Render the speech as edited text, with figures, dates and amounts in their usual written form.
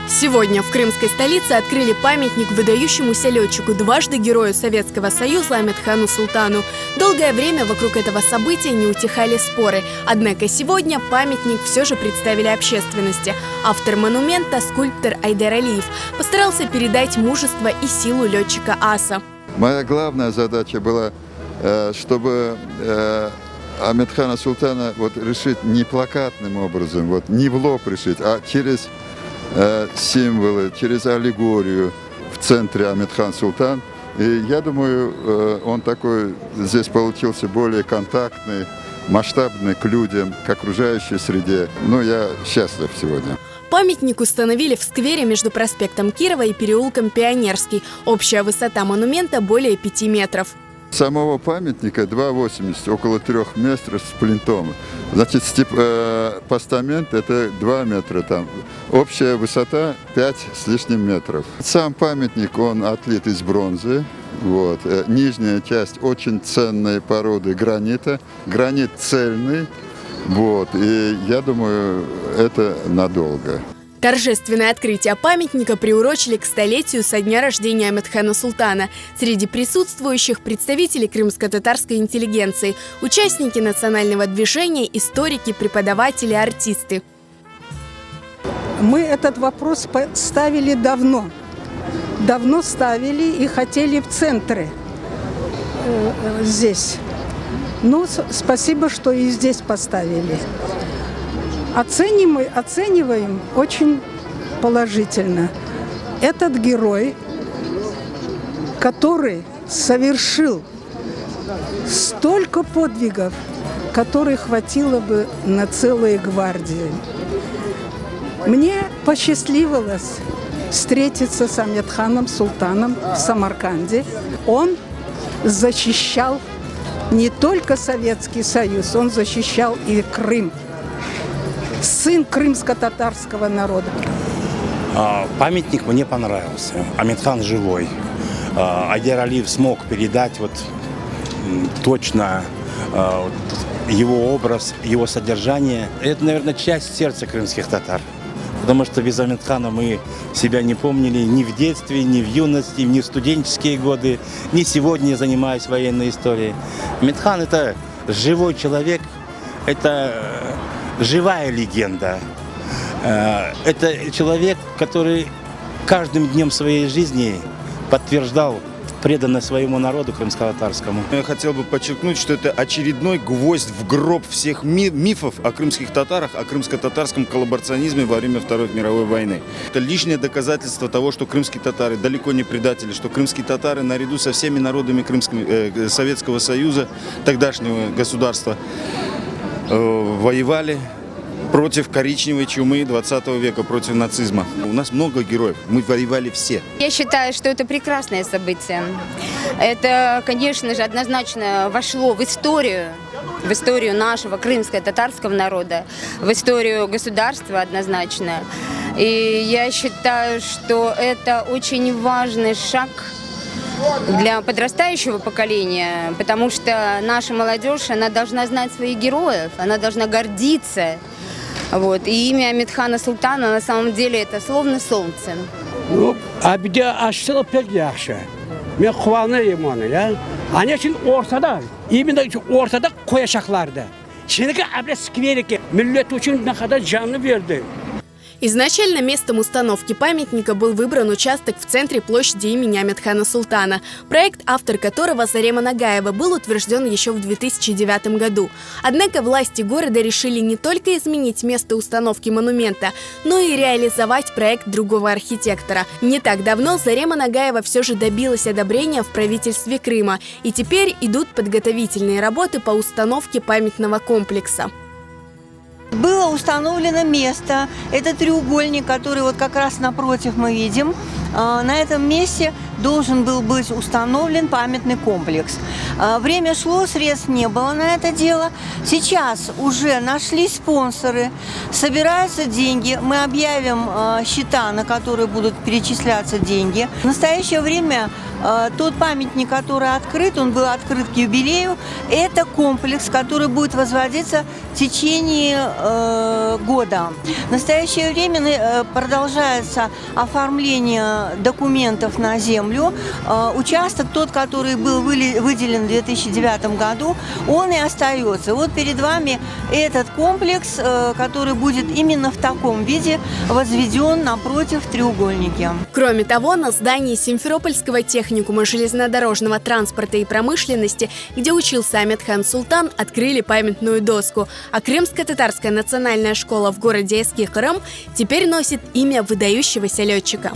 Сегодня в крымской столице открыли памятник выдающемуся летчику, дважды Герою Советского Союза Амедхану Султану. Долгое время вокруг этого события не утихали споры. Однако сегодня памятник все же представили общественности. Автор монумента, скульптор Айдар Алиев, постарался передать мужество и силу летчика аса. Моя главная задача была, чтобы Амедхана Султана решить не плакатным образом, не в лоб решить, а через символы, через аллегорию в центре Амедхан Султан. И я думаю, он такой здесь получился более контактный, масштабный к людям, к окружающей среде. Я счастлив сегодня. Памятник установили в сквере между проспектом Кирова и переулком Пионерский. Общая высота монумента более 5 метров. Самого памятника 2,80, около 3 метров с плинтом. Значит, постамент это 2 метра там. Общая высота 5 с лишним метров. Сам памятник, он отлит из бронзы. Нижняя часть очень ценной породы гранита. Гранит цельный. И я думаю, это надолго. Торжественное открытие памятника приурочили к столетию со дня рождения Амедхана Султана. Среди присутствующих представители крымско-татарской интеллигенции, участники национального движения, историки, преподаватели, артисты. Мы этот вопрос ставили давно. Давно ставили и хотели в центре здесь. Спасибо, что и здесь поставили. Оцениваем очень положительно. Этот герой, который совершил столько подвигов, которые хватило бы на целые гвардии. Мне посчастливилось встретиться с Амедханом Султаном в Самарканде. Он защищал не только Советский Союз, он защищал и Крым. Сын крымско-татарского народа. Памятник мне понравился. Амедхан живой. Айдар Алиев смог передать точно его образ, его содержание. Это, наверное, часть сердца крымских татар. Потому что без Амедхана мы себя не помнили ни в детстве, ни в юности, ни в студенческие годы, ни сегодня, занимаясь военной историей. Амедхан – это живой человек, это живая легенда. Это человек, который каждым днем своей жизни подтверждал преданность своему народу крымско-татарскому. Я хотел бы подчеркнуть, что это очередной гвоздь в гроб всех мифов о крымских татарах, о крымско-татарском коллаборационизме во время Второй мировой войны. Это лишнее доказательство того, что крымские татары далеко не предатели, что крымские татары наряду со всеми народами Советского Союза, тогдашнего государства, воевали против коричневой чумы 20 века, против нацизма. У нас много героев, мы воевали все. Я считаю, что это прекрасное событие. Это, конечно же, однозначно вошло в историю нашего крымско-татарского народа, в историю государства однозначно. И я считаю, что это очень важный шаг для подрастающего поколения, потому что наша молодежь, она должна знать своих героев, она должна гордиться. И имя Амедхана Султана на самом деле это словно солнце. Мен қуанайым оны, Они үшін именно ортада қояшақларды. Шенеге әбілет сквереке, миллет үшін нақада жанны берді. Изначально местом установки памятника был выбран участок в центре площади имени Амедхана Султана, проект, автор которого Зарема Нагаева, был утвержден еще в 2009 году. Однако власти города решили не только изменить место установки монумента, но и реализовать проект другого архитектора. Не так давно Зарема Нагаева все же добилась одобрения в правительстве Крыма, и теперь идут подготовительные работы по установке памятного комплекса. Было установлено место, это треугольник, который как раз напротив мы видим. На этом месте должен был быть установлен памятный комплекс. Время шло, средств не было на это дело. Сейчас уже нашлись спонсоры, собираются деньги. Мы объявим счета, на которые будут перечисляться деньги. В настоящее время тот памятник, который открыт, он был открыт к юбилею, это комплекс, который будет возводиться в течение года. В настоящее время продолжается оформление документов на землю. Участок тот, который был выделен в 2009 году, он и остается. Вот перед вами этот комплекс, который будет именно в таком виде возведен напротив треугольника. Кроме того, на здании Симферопольского техникума железнодорожного транспорта и промышленности, где учился Амедхан Султан, открыли памятную доску. А Крымско-татарская национальная школа в городе Эски Кырым теперь носит имя выдающегося летчика.